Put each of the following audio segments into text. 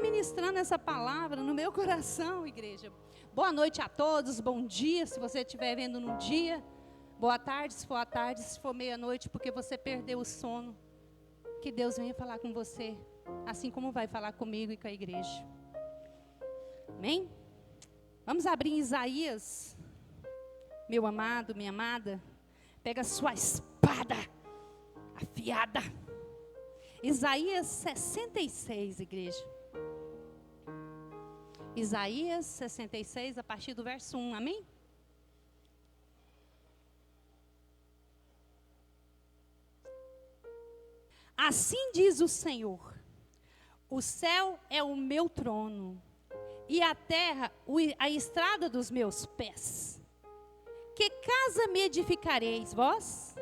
ministrando essa palavra no meu coração, igreja. Boa noite a todos, bom dia, se você estiver vendo no dia. Boa tarde, se for à tarde, se for meia-noite, porque você perdeu o sono. Que Deus venha falar com você, assim como vai falar comigo e com a igreja. Amém? Vamos abrir em Isaías, meu amado, minha amada. Pega a sua espada afiada. Isaías 66, igreja. Isaías 66, a partir do verso 1, amém? Assim diz o Senhor: o céu é o meu trono, e a terra a estrada dos meus pés. Que casa me edificareis, vós?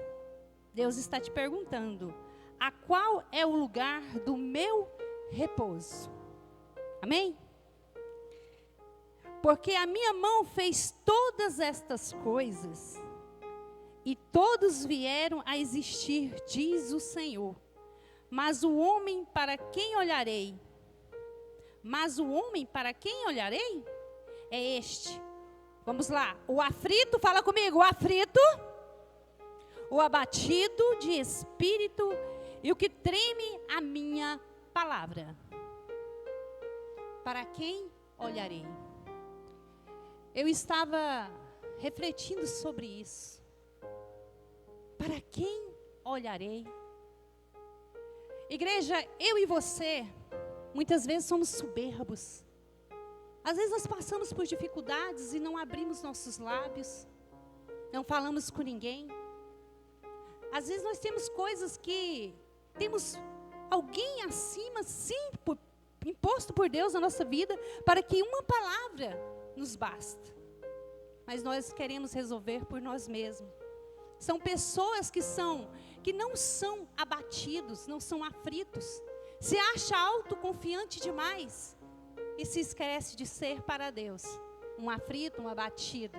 Deus está te perguntando. A qual é o lugar do meu repouso? Amém? Porque a minha mão fez todas estas coisas, e todos vieram a existir, diz o Senhor. Mas o homem para quem olharei? Mas o homem para quem olharei? É este. Vamos lá. O aflito, fala comigo. O aflito, o abatido de espírito e o que treme a minha palavra. Para quem olharei? Eu estava refletindo sobre isso. Para quem olharei? Igreja, eu e você, muitas vezes somos soberbos. Às vezes nós passamos por dificuldades e não abrimos nossos lábios. Não falamos com ninguém. Às vezes nós temos coisas que temos alguém acima, sim, imposto por Deus na nossa vida, para que uma palavra nos basta. Mas nós queremos resolver por nós mesmos. São pessoas que não são abatidos, não são aflitos. Se acha autoconfiante demais e se esquece de ser para Deus um aflito, um abatido.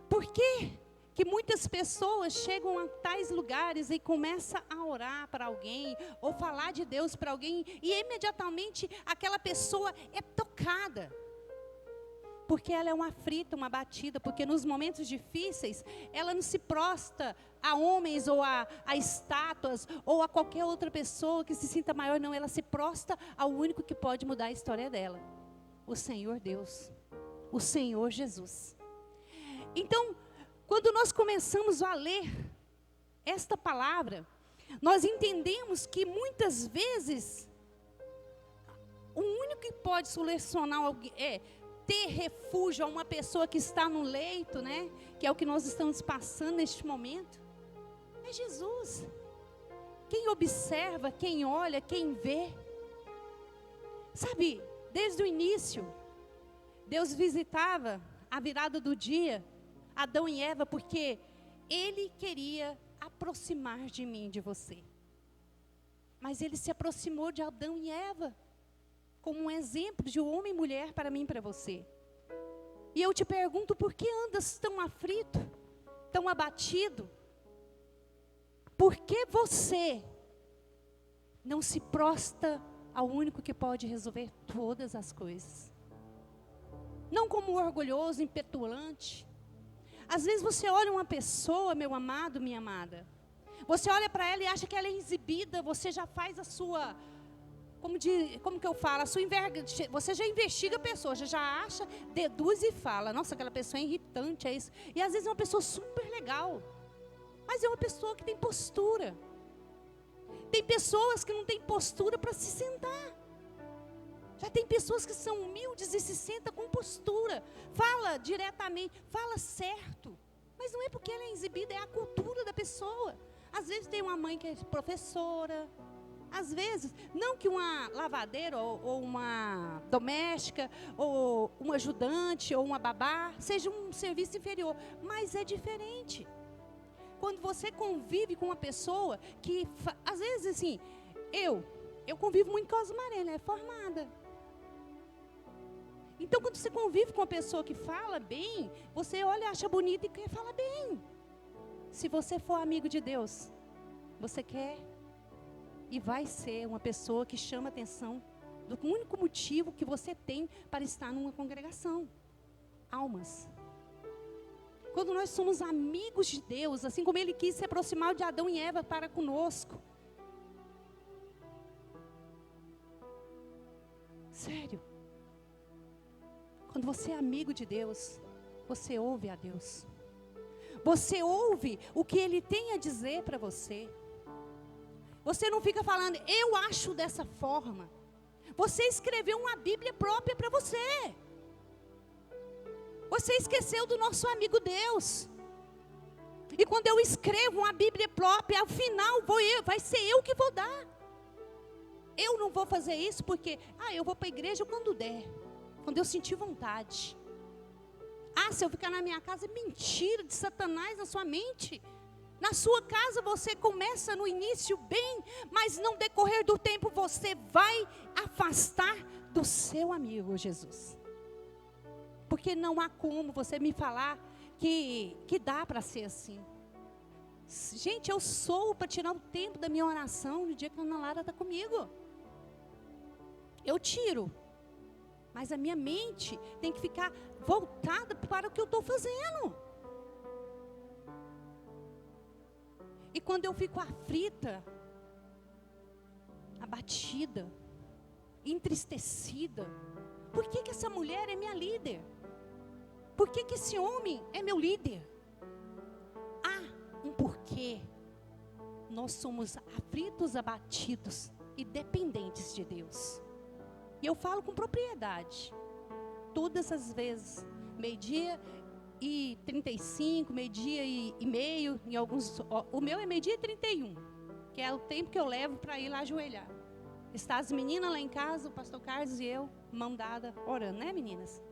Por que que muitas pessoas chegam a tais lugares e começam a orar para alguém ou falar de Deus para alguém e imediatamente aquela pessoa é tocada? Porque ela é uma aflita, uma abatida, porque nos momentos difíceis, ela não se prostra a homens ou a estátuas, ou a qualquer outra pessoa que se sinta maior, não, ela se prostra ao único que pode mudar a história dela, o Senhor Deus, o Senhor Jesus. Então, quando nós começamos a ler esta palavra, nós entendemos que muitas vezes, o único que pode solucionar alguém ter refúgio a uma pessoa que está no leito, né? Que é o que nós estamos passando neste momento. É Jesus. Quem observa, quem olha, quem vê. Sabe, desde o início, Deus visitava a virada do dia, Adão e Eva, porque Ele queria aproximar de mim e de você. Mas Ele se aproximou de Adão e Eva, como um exemplo de homem e mulher para mim e para você. E eu te pergunto, por que andas tão aflito, tão abatido? Por que você não se prostra ao único que pode resolver todas as coisas? Não como orgulhoso, impetulante. Às vezes você olha uma pessoa, meu amado, minha amada, você olha para ela e acha que ela é exibida, você já faz a sua... Como que eu falo? Você já investiga a pessoa, já acha, deduz e fala. Nossa, aquela pessoa é irritante, é isso. E às vezes é uma pessoa super legal. Mas é uma pessoa que tem postura. Tem pessoas que não têm postura para se sentar. Já tem pessoas que são humildes e se sentam com postura. Fala diretamente, fala certo. Mas não é porque ela é exibida, é a cultura da pessoa. Às vezes tem uma mãe que é professora. Às vezes, não que uma lavadeira ou uma doméstica, ou um ajudante, ou uma babá, seja um serviço inferior, mas é diferente. Quando você convive com uma pessoa que, às vezes assim, eu convivo muito com a Osmaré, ela é formada. Então, quando você convive com uma pessoa que fala bem, você olha, acha bonita e quer falar bem. Se você for amigo de Deus, você quer e vai ser uma pessoa que chama atenção do único motivo que você tem para estar numa congregação. Almas. Quando nós somos amigos de Deus, assim como Ele quis se aproximar de Adão e Eva para conosco. Sério. Quando você é amigo de Deus, você ouve a Deus. Você ouve o que Ele tem a dizer para você. Você não fica falando, eu acho dessa forma. Você escreveu uma Bíblia própria para você. Você esqueceu do nosso amigo Deus. E quando eu escrevo uma Bíblia própria, ao final vai ser eu que vou dar. Eu não vou fazer isso porque, eu vou para a igreja quando der. Quando eu sentir vontade. Se eu ficar na minha casa, mentira de Satanás na sua mente. Na sua casa você começa no início bem, mas no decorrer do tempo você vai afastar do seu amigo Jesus. Porque não há como você me falar que dá para ser assim. Gente, eu sou para tirar o tempo da minha oração no dia que a Ana Lara está comigo. Eu tiro. Mas a minha mente tem que ficar voltada para o que eu estou fazendo. E quando eu fico aflita, abatida, entristecida, por que essa mulher é minha líder? Por que esse homem é meu líder? Há um porquê. Nós somos aflitos, abatidos e dependentes de Deus. E eu falo com propriedade. Todas as vezes, 12:35, 12:30, em alguns, o meu é 12:31, que é o tempo que eu levo para ir lá ajoelhar. Está as meninas lá em casa, o pastor Carlos e eu, mão dada, orando, né meninas?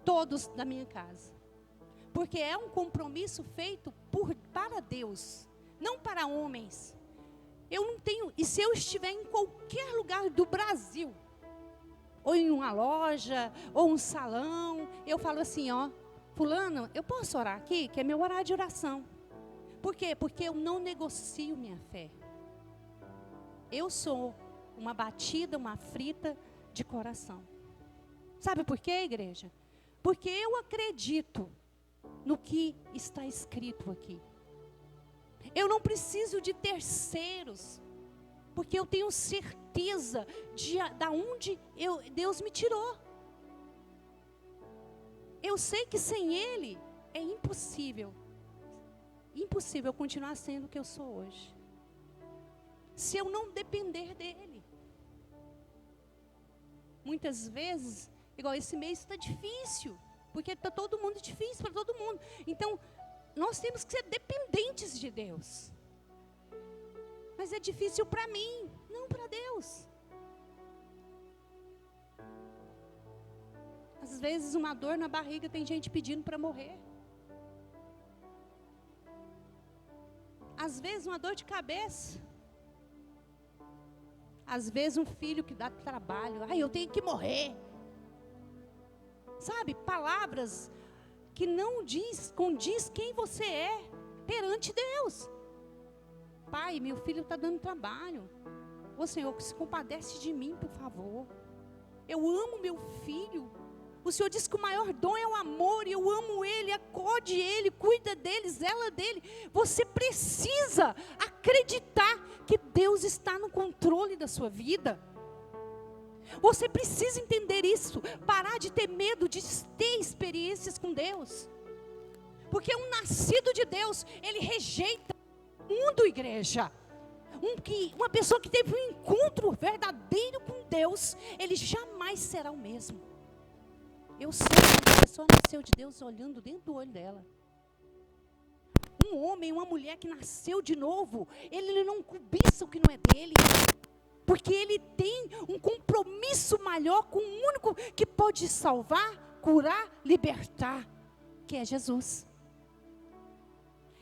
Todos da minha casa. Porque é um compromisso feito para Deus, não para homens. Eu não tenho, e se eu estiver em qualquer lugar do Brasil, ou em uma loja, ou um salão, eu falo assim, fulano, eu posso orar aqui? Que é meu horário de oração. Por quê? Porque eu não negocio minha fé. Eu sou uma batida, uma aflita de coração. Sabe por quê, igreja? Porque eu acredito no que está escrito aqui. Eu não preciso de terceiros, porque eu tenho certeza de onde Deus me tirou. Eu sei que sem Ele é impossível continuar sendo o que eu sou hoje. Se eu não depender dEle. Muitas vezes, igual esse mês está difícil, porque está todo mundo difícil para todo mundo. Então, nós temos que ser dependentes de Deus. Mas é difícil para mim, não para Deus. Às vezes uma dor na barriga, tem gente pedindo para morrer. Às vezes uma dor de cabeça. Às vezes um filho que dá trabalho. Eu tenho que morrer. Sabe, palavras que não condiz quem você é perante Deus. Pai, meu filho está dando trabalho. Ô Senhor, se compadece de mim, por favor. Eu amo meu filho. O Senhor diz que o maior dom é o amor. E eu amo ele, acode ele, cuida dele, zela dele. Você precisa acreditar que Deus está no controle da sua vida. Você precisa entender isso. Parar de ter medo de ter experiências com Deus. Porque um nascido de Deus, ele rejeita o mundo, igreja. Uma pessoa que teve um encontro verdadeiro com Deus, ele jamais será o mesmo. Eu sei que a pessoa nasceu de Deus olhando dentro do olho dela. Um homem, uma mulher que nasceu de novo, ele não cobiça o que não é dele. Porque ele tem um compromisso maior com o único que pode salvar, curar, libertar, que é Jesus.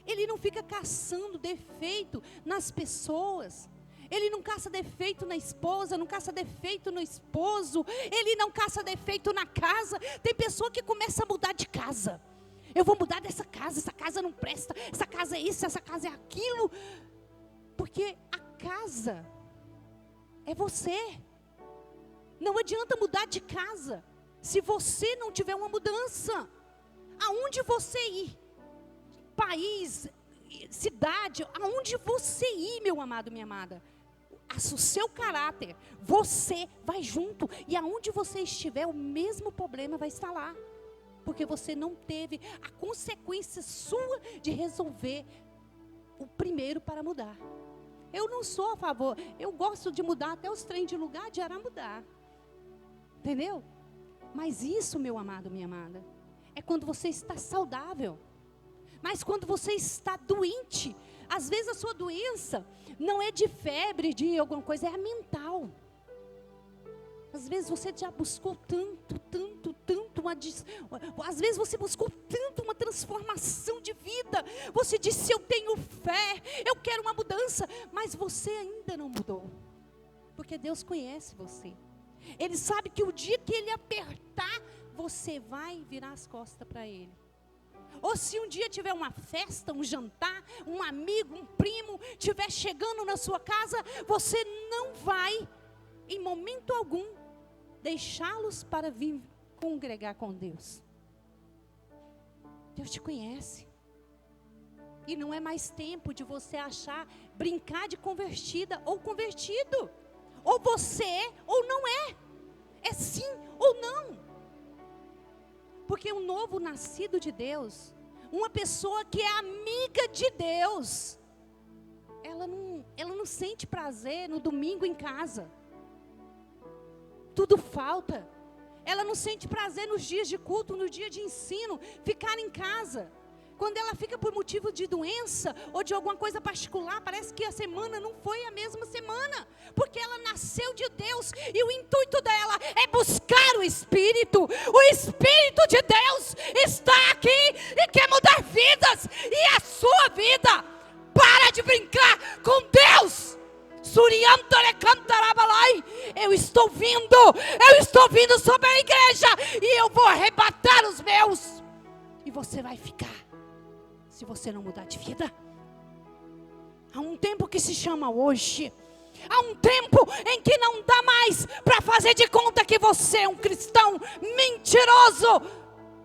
Ele não fica caçando defeito nas pessoas. Ele não caça defeito na esposa, não caça defeito no esposo. Ele não caça defeito na casa. Tem pessoa que começa a mudar de casa. Eu vou mudar dessa casa, essa casa não presta, essa casa é isso, essa casa é aquilo. Porque a casa É você. Não adianta mudar de casa se você não tiver uma mudança. Aonde você ir, país, cidade, aonde você ir, meu amado, minha amada, o seu caráter, você vai junto. E aonde você estiver, o mesmo problema vai estar lá. Porque você não teve a consequência sua de resolver o primeiro para mudar. Eu não sou a favor, eu gosto de mudar até os trem de lugar, de arar mudar. Entendeu? Mas isso, meu amado, minha amada, é quando você está saudável. Mas quando você está doente, às vezes a sua doença não é de febre, de alguma coisa, é mental. Às vezes você já buscou tanto, às vezes você buscou tanto uma transformação de vida. Você disse, eu tenho fé, eu quero uma mudança, mas você ainda não mudou. Porque Deus conhece você. Ele sabe que o dia que Ele apertar, você vai virar as costas para Ele. Ou se um dia tiver uma festa, um jantar, um amigo, um primo, estiver chegando na sua casa, você não vai, em momento algum, deixá-los para vir congregar com Deus. Deus te conhece. E não é mais tempo de você achar, brincar de convertida ou convertido. Ou você é ou não é. É sim ou não. Porque um novo nascido de Deus, uma pessoa que é amiga de Deus, ela não sente prazer no domingo em casa. Tudo falta. Ela não sente prazer nos dias de culto, no dia de ensino, ficar em casa. Quando ela fica por motivo de doença ou de alguma coisa particular, parece que a semana não foi a mesma semana. Porque ela nasceu de Deus e o intuito dela é buscar o Espírito. O Espírito de Deus está aqui e quer mudar vidas. E a sua vida, para de brincar com Deus. Eu estou vindo sobre a igreja e eu vou arrebatar os meus. E você vai ficar, se você não mudar de vida. Há um tempo que se chama hoje. Há um tempo em que não dá mais para fazer de conta que você é um cristão mentiroso,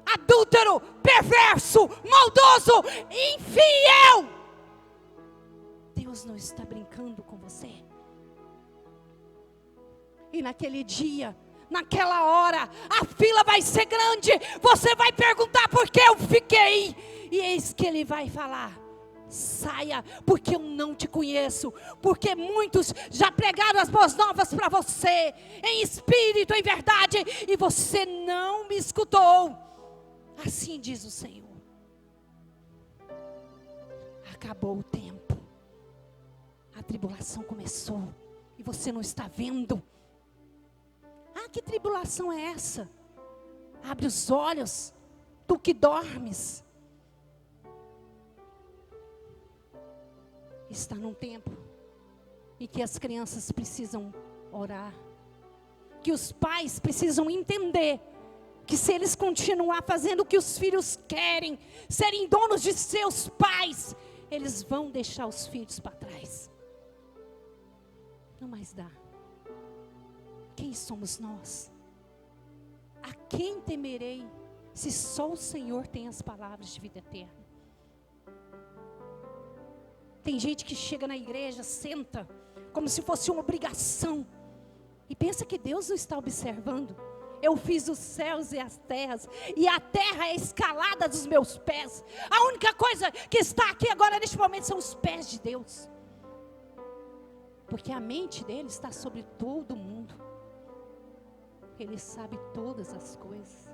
adúltero, perverso, maldoso, infiel. Deus não está brincando com você. E naquele dia, naquela hora, a fila vai ser grande. Você vai perguntar por que eu fiquei. E eis que Ele vai falar: saia, porque eu não te conheço. Porque muitos já pregaram as boas novas para você, em espírito, em verdade, e você não me escutou. Assim diz o Senhor. Acabou o tempo. A tribulação começou e você não está vendo. Ah, que tribulação é essa? Abre os olhos, tu que dormes. Está num tempo em que as crianças precisam orar, que os pais precisam entender que se eles continuar fazendo o que os filhos querem, serem donos de seus pais, eles vão deixar os filhos para trás. Não mais dá. Quem somos nós? A quem temerei, se só o Senhor tem as palavras de vida eterna? Tem gente que chega na igreja, senta, como se fosse uma obrigação, e pensa que Deus não está observando. Eu fiz os céus e as terras, e a terra é a escalada dos meus pés. A única coisa que está aqui agora neste momento são os pés de Deus. Porque a mente dele está sobre todo mundo. Ele sabe todas as coisas.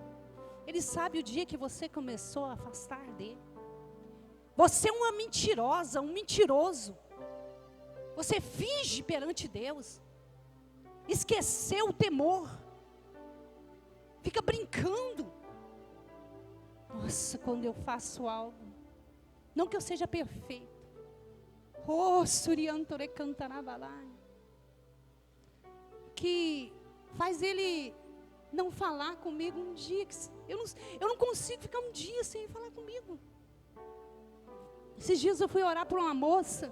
Ele sabe o dia que você começou a afastar dele. Você é uma mentirosa, um mentiroso. Você finge perante Deus. Esqueceu o temor. Fica brincando. Nossa, quando eu faço algo, não que eu seja perfeito. Oh, Suriantore Cantarabalai. Que faz ele não falar comigo um dia. Eu não consigo ficar um dia sem falar comigo. Esses dias eu fui orar por uma moça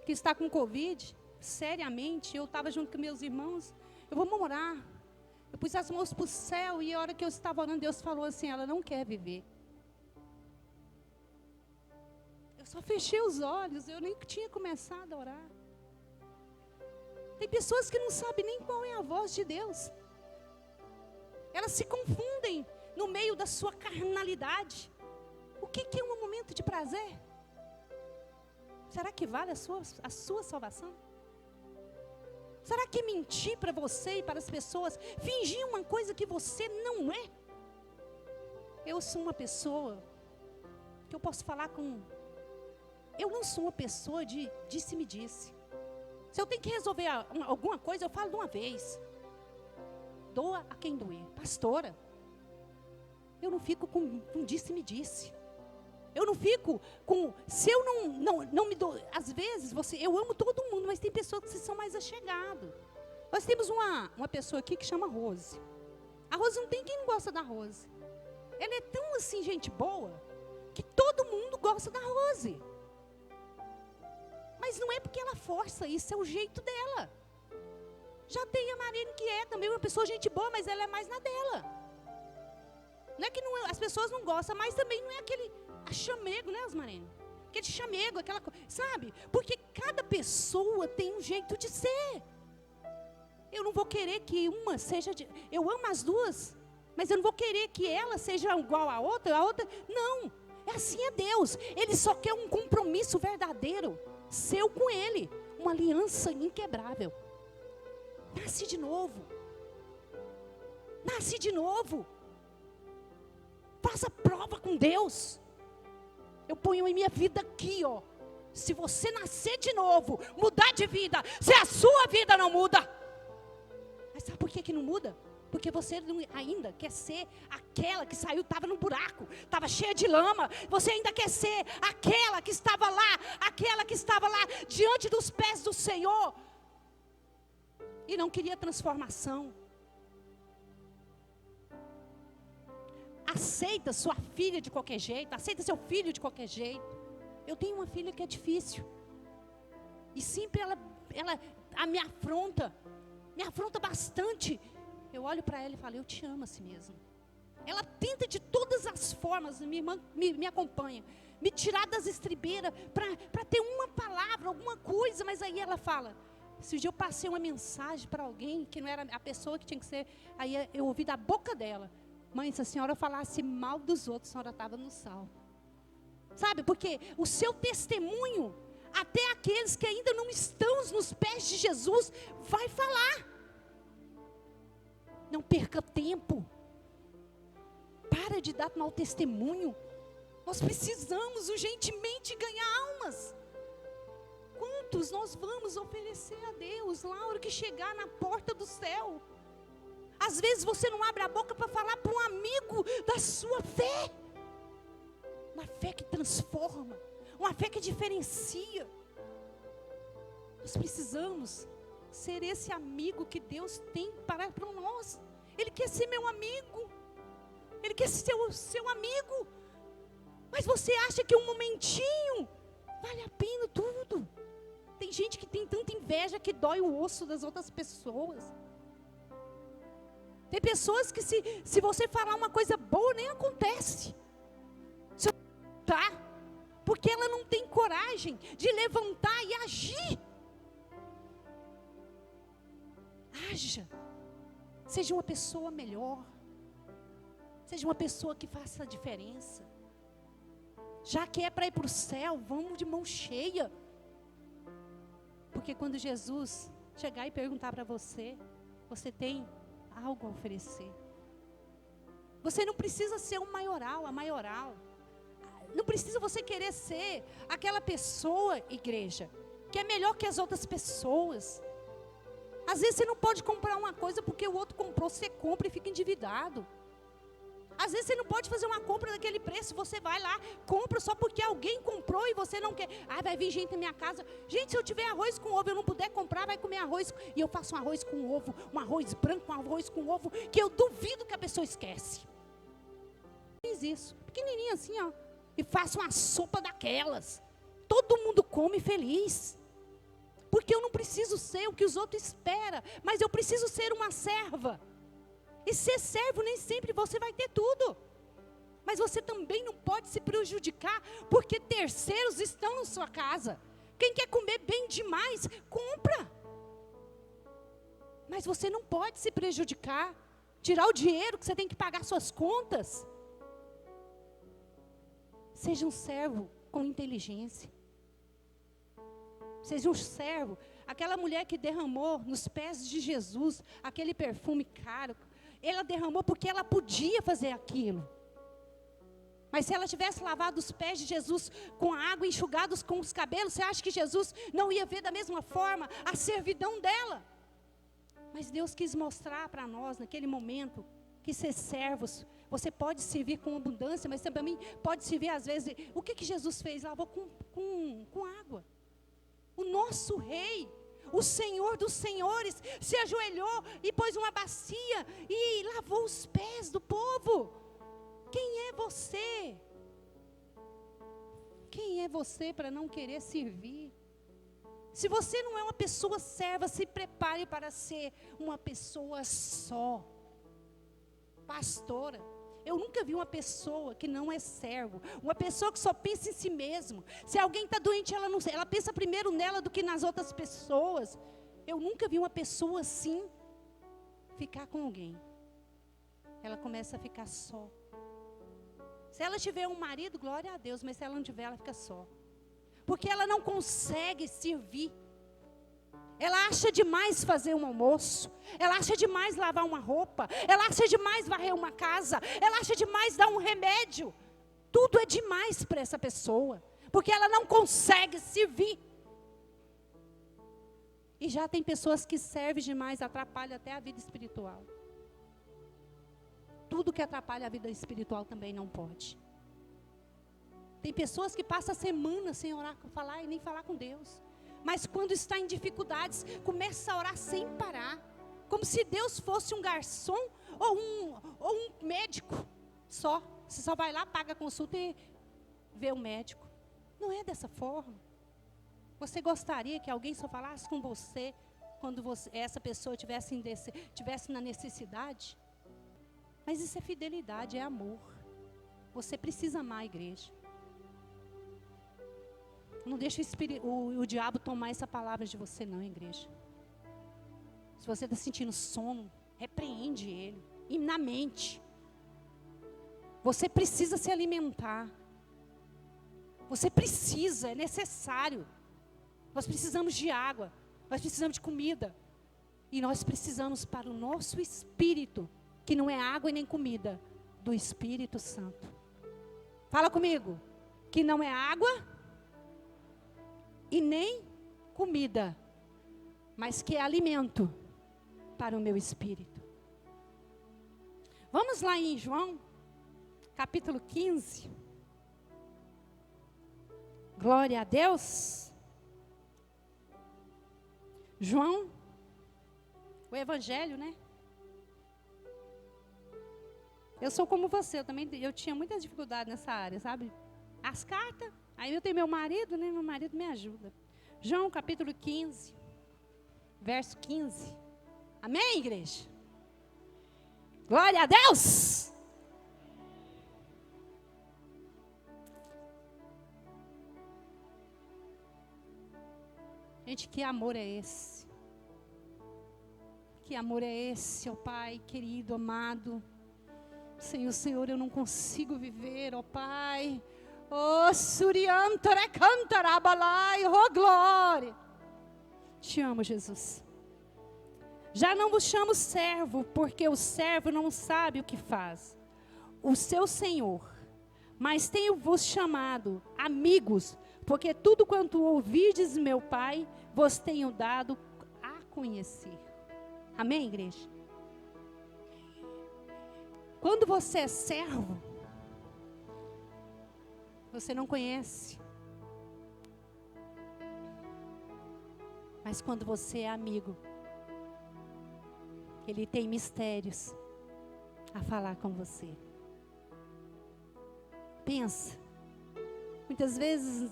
que está com Covid. seriamente, eu estava junto com meus irmãos, eu vou orar. Eu pus as mãos para o céu e a hora que eu estava orando, Deus falou assim, ela não quer viver. Eu só fechei os olhos, eu nem tinha começado a orar. Tem pessoas que não sabem nem qual é a voz de Deus. Elas se confundem no meio da sua carnalidade. O que é um momento de prazer? Será que vale a sua salvação? Será que mentir para você e para as pessoas, fingir uma coisa que você não é? Eu sou uma pessoa que eu posso falar com... Eu não sou uma pessoa de disse-me-disse. Se eu tenho que resolver alguma coisa, eu falo de uma vez. Doa a quem doer. Pastora, eu não fico com disse-me-disse. Eu não fico com... Se eu não me dou... Às vezes, eu amo todo mundo, mas tem pessoas que são mais achegadas. Nós temos uma pessoa aqui que chama Rose. A Rose não tem quem não gosta da Rose. Ela é tão assim, gente boa, que todo mundo gosta da Rose. Mas não é porque ela força, isso é o jeito dela. Já tem a Marene, que é também uma pessoa gente boa, mas ela é mais na dela. Não é que as pessoas não gostam, mas também não é aquele chamego, né, Osmarene? Aquele chamego, aquela coisa, sabe? Porque cada pessoa tem um jeito de ser. Eu não vou querer que uma seja... Eu amo as duas, mas eu não vou querer que ela seja igual à outra, não. Assim é Deus. Ele só quer um compromisso verdadeiro, seu com Ele. Uma aliança inquebrável. Nasce de novo. Nasce de novo. Faça prova com Deus. Eu ponho em minha vida aqui, ó. Se você nascer de novo, mudar de vida, se a sua vida não muda. Mas sabe por que não muda? Porque você ainda quer ser aquela que saiu, estava no buraco, estava cheia de lama. Você ainda quer ser aquela que estava lá diante dos pés do Senhor. E não queria transformação. Aceita sua filha de qualquer jeito, aceita seu filho de qualquer jeito. Eu tenho uma filha que é difícil. E sempre ela me afronta bastante. Eu olho para ela e falo, eu te amo assim mesmo. Ela tenta de todas as formas, minha irmã me acompanha, me tirar das estribeiras para ter uma palavra, alguma coisa, mas aí ela fala. Esse dia eu passei uma mensagem para alguém que não era a pessoa que tinha que ser, aí eu ouvi da boca dela. Mãe, se a senhora falasse mal dos outros, a senhora estava no sal. Sabe, porque o seu testemunho, até aqueles que ainda não estão nos pés de Jesus, vai falar. Não perca tempo. Para de dar mau testemunho. Nós precisamos urgentemente ganhar almas. Quantos nós vamos oferecer a Deus lá na hora que chegar na porta do céu? Às vezes você não abre a boca para falar para um amigo da sua fé. Uma fé que transforma, uma fé que diferencia. Nós precisamos ser esse amigo que Deus tem para nós. Ele quer ser meu amigo. Ele quer ser seu amigo. Mas você acha que um momentinho vale a pena tudo? Tem gente que tem tanta inveja que dói o osso das outras pessoas. Tem pessoas que se você falar uma coisa boa, nem acontece. Porque ela não tem coragem de levantar e agir. Haja. Seja uma pessoa melhor. Seja uma pessoa que faça a diferença. Já que é para ir para o céu, vamos de mão cheia. Porque quando Jesus chegar e perguntar para você, você tem algo a oferecer. Você não precisa ser um maioral, a maioral. Não precisa você querer ser aquela pessoa, igreja, que é melhor que as outras pessoas. Às vezes você não pode comprar uma coisa porque o outro comprou, você compra e fica endividado. Às vezes você não pode fazer uma compra daquele preço, você vai lá, compra só porque alguém comprou e você não quer. Ah, vai vir gente na minha casa. Gente, se eu tiver arroz com ovo, eu não puder comprar, vai comer arroz. E eu faço um arroz com ovo, um arroz branco, um arroz com ovo, que eu duvido que a pessoa esquece. Fiz isso, pequenininho assim, ó. E faço uma sopa daquelas. Todo mundo come feliz. porque eu não preciso ser o que os outros esperam, mas eu preciso ser uma serva. E ser servo nem sempre você vai ter tudo. Mas você também não pode se prejudicar, porque terceiros estão na sua casa. Quem quer comer bem demais, compra. Mas você não pode se prejudicar, tirar o dinheiro que você tem que pagar suas contas. Seja um servo com inteligência. Seja um servo. Aquela mulher que derramou nos pés de Jesus aquele perfume caro, ela derramou porque ela podia fazer aquilo. Mas se ela tivesse lavado os pés de Jesus com a água, enxugados com os cabelos, você acha que Jesus não ia ver da mesma forma a servidão dela? Mas Deus quis mostrar para nós, naquele momento, que ser servos, você pode servir com abundância, mas também pode servir às vezes. O que Jesus fez? Lavou com água. O nosso rei, o Senhor dos senhores, se ajoelhou e pôs uma bacia e lavou os pés do povo. Quem é você? Quem é você para não querer servir? Se você não é uma pessoa serva, se prepare para ser uma pessoa só. Pastora, eu nunca vi uma pessoa que não é servo, uma pessoa que só pensa em si mesmo. Se alguém está doente, ela pensa primeiro nela do que nas outras pessoas. Eu nunca vi uma pessoa assim ficar com alguém. Ela começa a ficar só. Se ela tiver um marido, glória a Deus, mas se ela não tiver, ela fica só. Porque ela não consegue servir. Ela acha demais fazer um almoço. Ela acha demais lavar uma roupa. Ela acha demais varrer uma casa. Ela acha demais dar um remédio. Tudo é demais para essa pessoa. Porque ela não consegue servir. E já tem pessoas que servem demais, atrapalham até a vida espiritual. Tudo que atrapalha a vida espiritual também não pode. Tem pessoas que passam a semana sem orar, falar e nem falar com Deus. Mas quando está em dificuldades, começa a orar sem parar. Como se Deus fosse um garçom ou um médico só. Você só vai lá, paga a consulta e vê o médico. Não é dessa forma. Você gostaria que alguém só falasse com você quando essa pessoa tivesse na necessidade? Mas isso é fidelidade, é amor. Você precisa amar a igreja. Não deixe o diabo tomar essa palavra de você não, igreja. Se você está sentindo sono, repreende ele. E na mente. Você precisa se alimentar. Você precisa, é necessário. Nós precisamos de água. Nós precisamos de comida. E nós precisamos para o nosso espírito, que não é água e nem comida, do Espírito Santo. Fala comigo. Que não é água e nem comida, mas que é alimento para o meu espírito. Vamos lá em João, capítulo 15. Glória a Deus. João, o Evangelho, né? Eu sou como você, eu tinha muitas dificuldades nessa área, sabe? As cartas, aí eu tenho meu marido, né? Meu marido me ajuda. João capítulo 15, verso 15. Amém, igreja? Glória a Deus! Gente, que amor é esse? Que amor é esse, ó Pai querido, amado? Senhor, eu não consigo viver, ó Pai. Oh, Suriantara Cantarabalai, oh glória. Te amo, Jesus. Já não vos chamo servo, porque o servo não sabe o que faz o seu Senhor. Mas tenho-vos chamado amigos, porque tudo quanto ouvides meu Pai, vos tenho dado a conhecer. Amém, igreja? Quando você é servo, você não conhece. Mas quando você é amigo, Ele tem mistérios a falar com você. Pensa, muitas vezes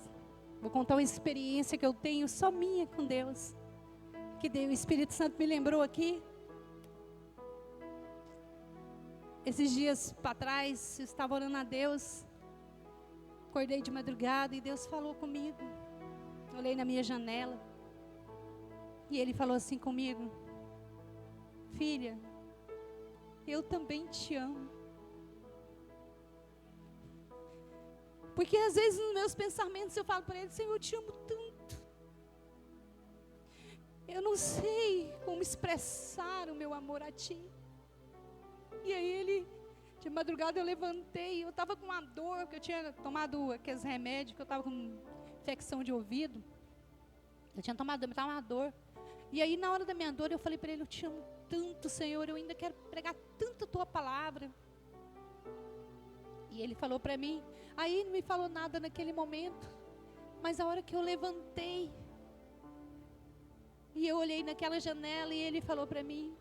Vou contar uma experiência que eu tenho só minha com Deus. Que o Espírito Santo me lembrou aqui. Esses dias para trás, eu estava orando a Deus. Acordei de madrugada e Deus falou comigo. Olhei na minha janela. E Ele falou assim comigo: filha, eu também te amo. Porque às vezes nos meus pensamentos eu falo para Ele: Senhor, eu te amo tanto. Eu não sei como expressar o meu amor a Ti. E aí de madrugada eu levantei, eu estava com uma dor, porque eu tinha tomado aqueles remédios, que eu estava com infecção de ouvido. Eu tinha tomado, me estava uma dor. E aí na hora da minha dor eu falei para Ele: eu te amo tanto, Senhor, eu ainda quero pregar tanto a Tua palavra. E Ele falou para mim, aí não me falou nada naquele momento, mas a hora que eu levantei, e eu olhei naquela janela e Ele falou para mim: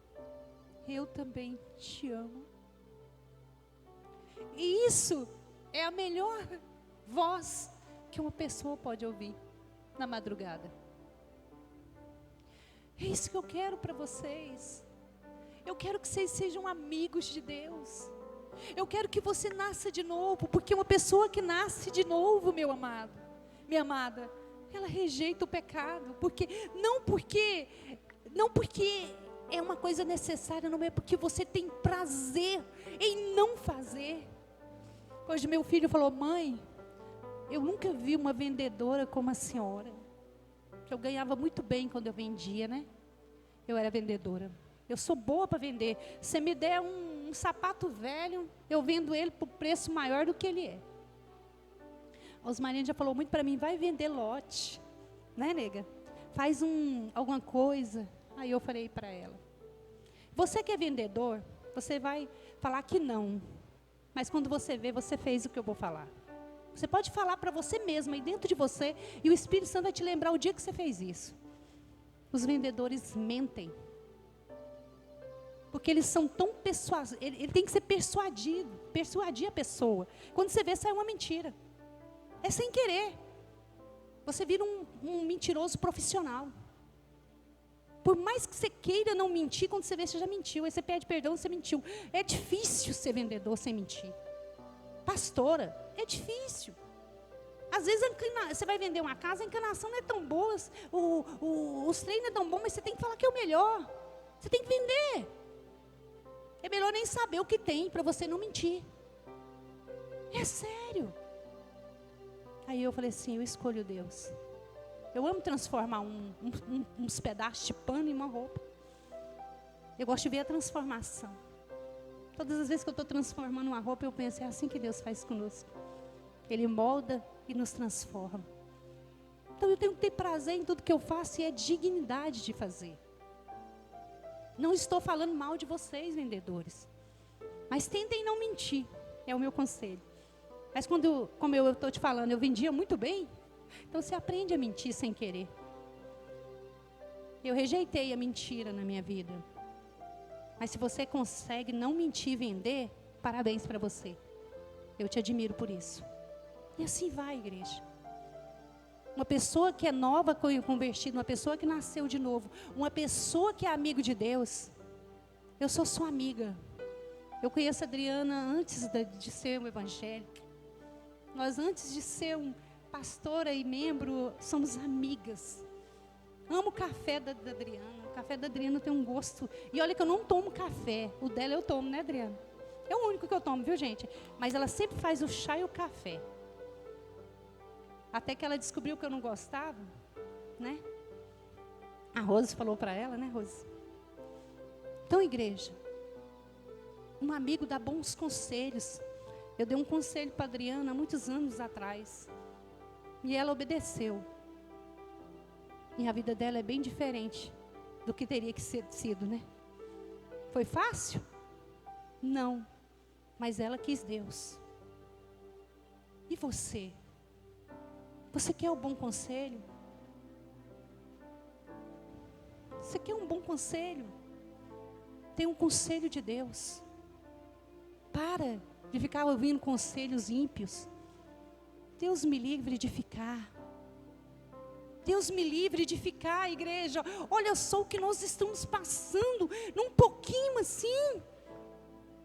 eu também te amo. E isso é a melhor voz que uma pessoa pode ouvir na madrugada. É isso que eu quero para vocês. Eu quero que vocês sejam amigos de Deus. Eu quero que você nasça de novo, porque uma pessoa que nasce de novo, meu amado, minha amada, ela rejeita o pecado, não porque é uma coisa necessária, não é porque você tem prazer em não fazer. Hoje meu filho falou: mãe, eu nunca vi uma vendedora como a senhora. Que eu ganhava muito bem quando eu vendia, né? Eu era vendedora. Eu sou boa para vender. Se me der um sapato velho, eu vendo ele por preço maior do que ele é. A Osmarina já falou muito para mim: vai vender lote, né, nega? Faz alguma coisa. Aí eu falei para ela: você que é vendedor, você vai falar que não. Mas quando você vê, você fez o que eu vou falar. Você pode falar para você mesmo, aí dentro de você, e o Espírito Santo vai te lembrar o dia que você fez isso. Os vendedores mentem. Porque eles são tão persuasivos, ele tem que ser persuadido, persuadir a pessoa. Quando você vê, sai uma mentira. É sem querer. Você vira um mentiroso profissional. Por mais que você queira não mentir, quando você vê, você já mentiu. Aí você pede perdão, você mentiu. É difícil ser vendedor sem mentir. Pastora, é difícil. Às vezes você vai vender uma casa, a inclinação não é tão boa, os treinos não é tão bom, mas você tem que falar que é o melhor. Você tem que vender. É melhor nem saber o que tem, para você não mentir. É sério. Aí eu falei assim: eu escolho Deus. Eu amo transformar uns pedaços de pano em uma roupa. Eu gosto de ver a transformação. Todas as vezes que eu estou transformando uma roupa, eu penso: é assim que Deus faz conosco. Ele molda e nos transforma. Então eu tenho que ter prazer em tudo que eu faço, e é dignidade de fazer. Não estou falando mal de vocês, vendedores. Mas tentem não mentir, é o meu conselho. Mas como eu estou te falando, eu vendia muito bem. Então você aprende a mentir sem querer. Eu rejeitei a mentira na minha vida. Mas se você consegue não mentir e vender, parabéns para você. Eu te admiro por isso. E assim vai, igreja. Uma pessoa que é nova, convertida, uma pessoa que nasceu de novo, uma pessoa que é amigo de Deus. Eu sou sua amiga. Eu conheço a Adriana antes de ser um evangélico. Nós, antes de ser pastora e membro, somos amigas. Amo o café da Adriana. O café da Adriana tem um gosto. E olha que eu não tomo café. O dela eu tomo, né, Adriana? É o único que eu tomo, viu, gente? Mas ela sempre faz o chá e o café. Até que ela descobriu que eu não gostava, né? A Rose falou para ela, né, Rose? Então, igreja, um amigo dá bons conselhos. Eu dei um conselho para a Adriana há muitos anos atrás. E ela obedeceu. E a vida dela é bem diferente do que teria que ser sido, né? Foi fácil? Não. Mas ela quis Deus. E você? Você quer um bom conselho? Você quer um bom conselho? Tem um conselho de Deus. Para de ficar ouvindo conselhos ímpios. Deus me livre de ficar Deus me livre de ficar, igreja, olha só o que nós estamos passando, num pouquinho assim.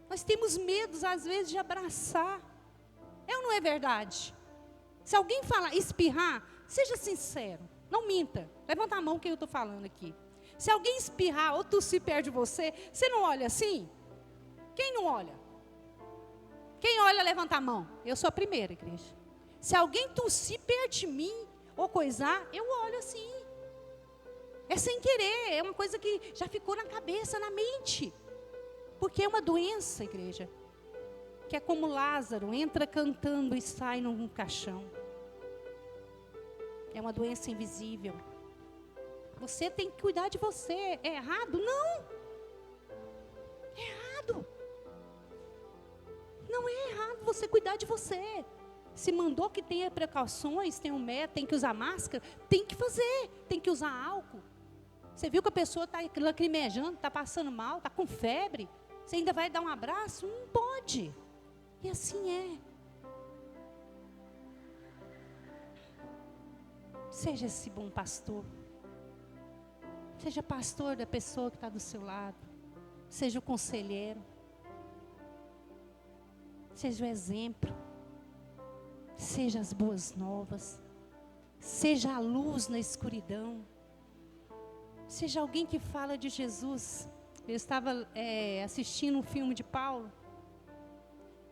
Nós temos medos, às vezes, de abraçar. É ou não é verdade? Se alguém falar espirrar, seja sincero, não minta. Levanta a mão que eu estou falando aqui. Se alguém espirrar ou tossir perto de você, você não olha assim? Quem não olha? Quem olha, levanta a mão. Eu sou a primeira, igreja. Se alguém tossir perto de mim, ou coisar, eu olho assim. É sem querer, é uma coisa que já ficou na cabeça, na mente. Porque é uma doença, igreja, que é como Lázaro, entra cantando e sai num caixão. É uma doença invisível. Você tem que cuidar de você. É errado? Não. É errado. Não é errado você cuidar de você. Se mandou que tenha precauções, tem um método, tem que usar máscara, tem que fazer, tem que usar álcool. Você viu que a pessoa está lacrimejando, está passando mal, está com febre. Você ainda vai dar um abraço? Não pode. E assim é. Seja esse bom pastor. Seja pastor da pessoa que está do seu lado. Seja o conselheiro. Seja o exemplo. Seja as boas novas. Seja a luz na escuridão. Seja alguém que fala de Jesus. Eu estava assistindo um filme de Paulo.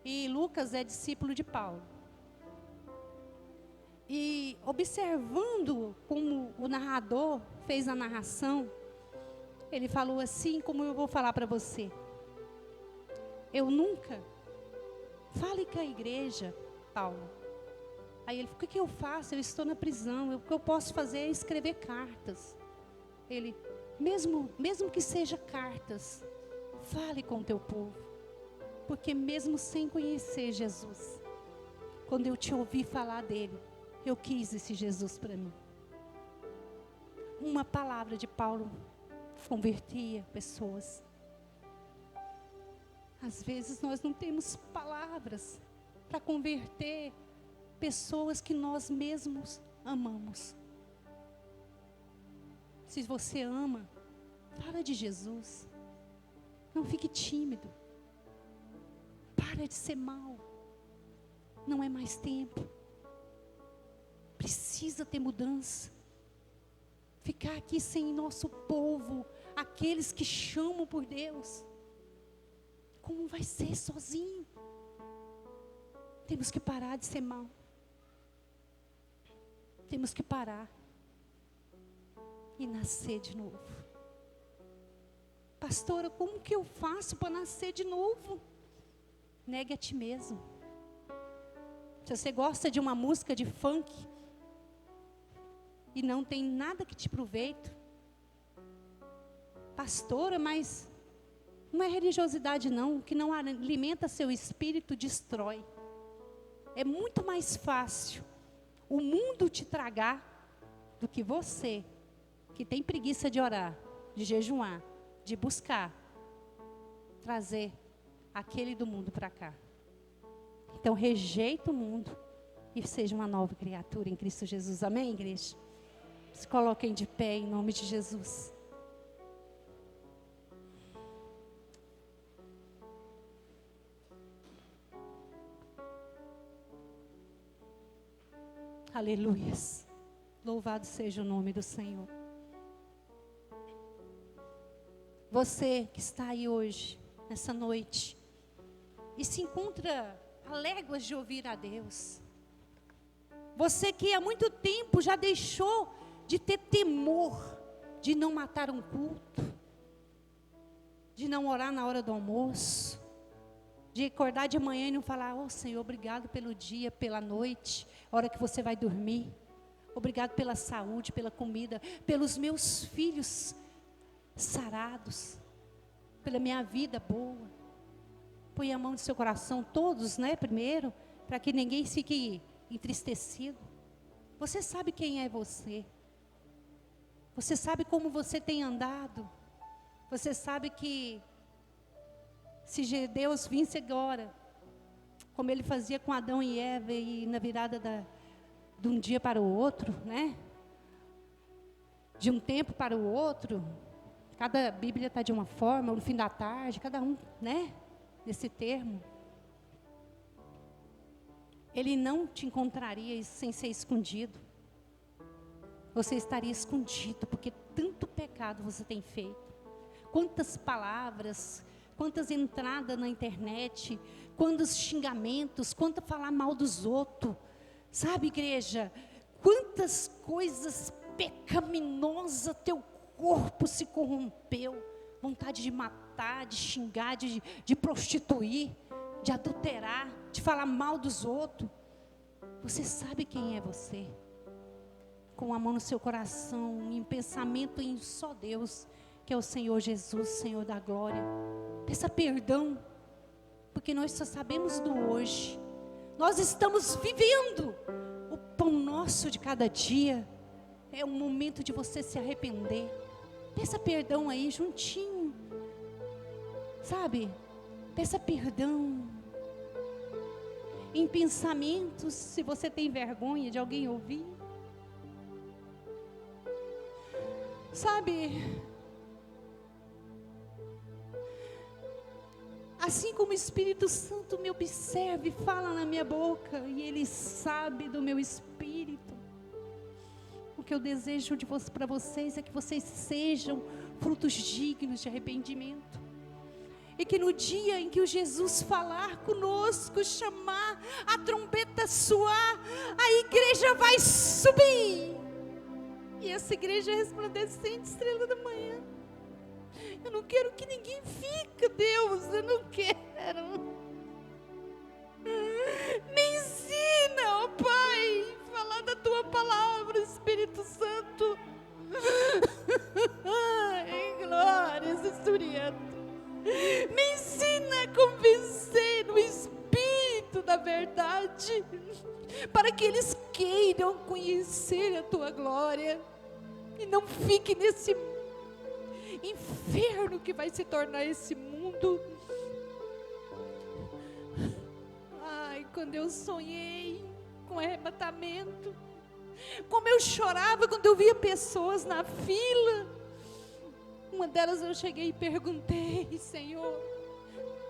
E Lucas é discípulo de Paulo. E observando como o narrador fez a narração, ele falou assim, como eu vou falar para você. Eu nunca... Fale com a igreja, Paulo. Aí ele falou, o que eu faço? Eu estou na prisão. O que eu posso fazer é escrever cartas. Ele, mesmo que seja cartas, fale com o teu povo. Porque mesmo sem conhecer Jesus, quando eu te ouvi falar dele, eu quis esse Jesus para mim. Uma palavra de Paulo convertia pessoas. Às vezes nós não temos palavras para converter pessoas que nós mesmos amamos. Se você ama, fala de Jesus. Não fique tímido. Para de ser mal. Não é mais tempo. Precisa ter mudança. Ficar aqui sem nosso povo, aqueles que chamam por Deus. Como vai ser sozinho? Temos que parar de ser mal. Temos que parar. E nascer de novo. Pastora, como que eu faço para nascer de novo? Negue a ti mesmo. Se você gosta de uma música de funk e não tem nada que te aproveite, pastora, mas não é religiosidade não, o que não alimenta seu espírito destrói. É muito mais fácil o mundo te tragar do que você, que tem preguiça de orar, de jejuar, de buscar, trazer aquele do mundo para cá. Então rejeita o mundo e seja uma nova criatura em Cristo Jesus. Amém, igreja? Se coloquem de pé em nome de Jesus. Aleluias. Louvado seja o nome do Senhor. Você que está aí hoje, nessa noite, e se encontra a léguas de ouvir a Deus. Você que há muito tempo já deixou de ter temor de não matar um culto, de não orar na hora do almoço, de acordar de manhã e não falar, oh Senhor, obrigado pelo dia, pela noite, a hora que você vai dormir. Obrigado pela saúde, pela comida, pelos meus filhos sarados, pela minha vida boa. Põe a mão no seu coração, todos, né, primeiro, para que ninguém fique entristecido. Você sabe quem é você. Você sabe como você tem andado. Você sabe que se Deus visse agora, como Ele fazia com Adão e Eva, e na virada de um dia para o outro, né? de um tempo para o outro, cada Bíblia está de uma forma, no fim da tarde, cada um, né, nesse termo. Ele não te encontraria sem ser escondido. Você estaria escondido, porque tanto pecado você tem feito. Quantas palavras, quantas entradas na internet, quantos xingamentos, quanto falar mal dos outros. Sabe, igreja, quantas coisas pecaminosas teu corpo se corrompeu. Vontade de matar, de xingar, de prostituir, de adulterar, de falar mal dos outros. Você sabe quem é você. Com amor no seu coração, em pensamento em só Deus, que é o Senhor Jesus, Senhor da glória. Peça perdão, porque nós só sabemos do hoje. Nós estamos vivendo o pão nosso de cada dia. É um momento de você se arrepender. Peça perdão aí, juntinho. Sabe? Peça perdão. Em pensamentos, se você tem vergonha de alguém ouvir. Sabe? Assim como o Espírito Santo me observa e fala na minha boca, e Ele sabe do meu espírito. O que eu desejo para vocês é que vocês sejam frutos dignos de arrependimento. E que no dia em que o Jesus falar conosco, chamar, a trombeta soar, a igreja vai subir. E essa igreja é resplandecente, estrela da manhã. Eu não quero que ninguém fique, Deus, eu não quero. Me ensina, ó Pai, falar da Tua palavra, Espírito Santo. Ai, glórias, Espírito. Me ensina a convencer no Espírito da verdade, para que eles queiram conhecer a Tua glória, e não fique nesse inferno que vai se tornar esse mundo. Ai, quando eu sonhei com arrebatamento, como eu chorava quando eu via pessoas na fila. Uma delas eu cheguei e perguntei: Senhor,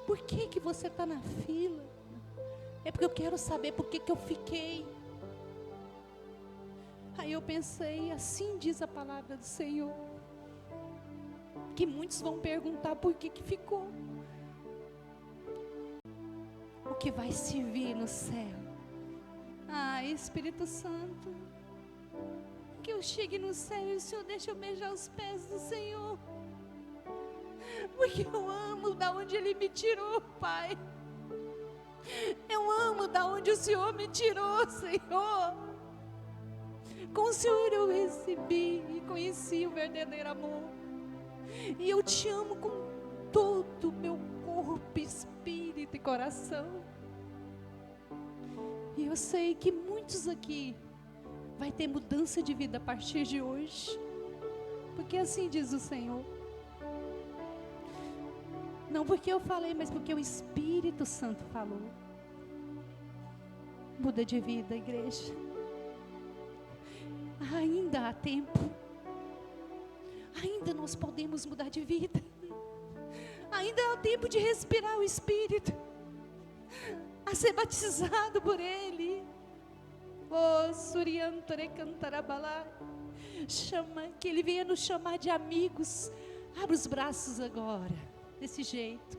por que você está na fila? É porque eu quero saber por que eu fiquei. Aí eu pensei, assim diz a palavra do Senhor, que muitos vão perguntar por que ficou. O que vai se vir no céu? Ah, Espírito Santo, que eu chegue no céu e o Senhor deixa eu beijar os pés do Senhor, porque eu amo da onde Ele me tirou, Pai. Eu amo da onde o Senhor me tirou, Senhor. Com o Senhor eu recebi e conheci o verdadeiro amor. E eu te amo com todo o meu corpo, espírito e coração. E eu sei que muitos aqui vai ter mudança de vida a partir de hoje. Porque assim diz o Senhor. Não porque eu falei, mas porque o Espírito Santo falou. Muda de vida, igreja. Ainda há tempo. Ainda nós podemos mudar de vida. Ainda há tempo de respirar o Espírito, a ser batizado por Ele. Oh, Suriantore Cantarabalá. Chama, que Ele venha nos chamar de amigos. Abra os braços agora, desse jeito.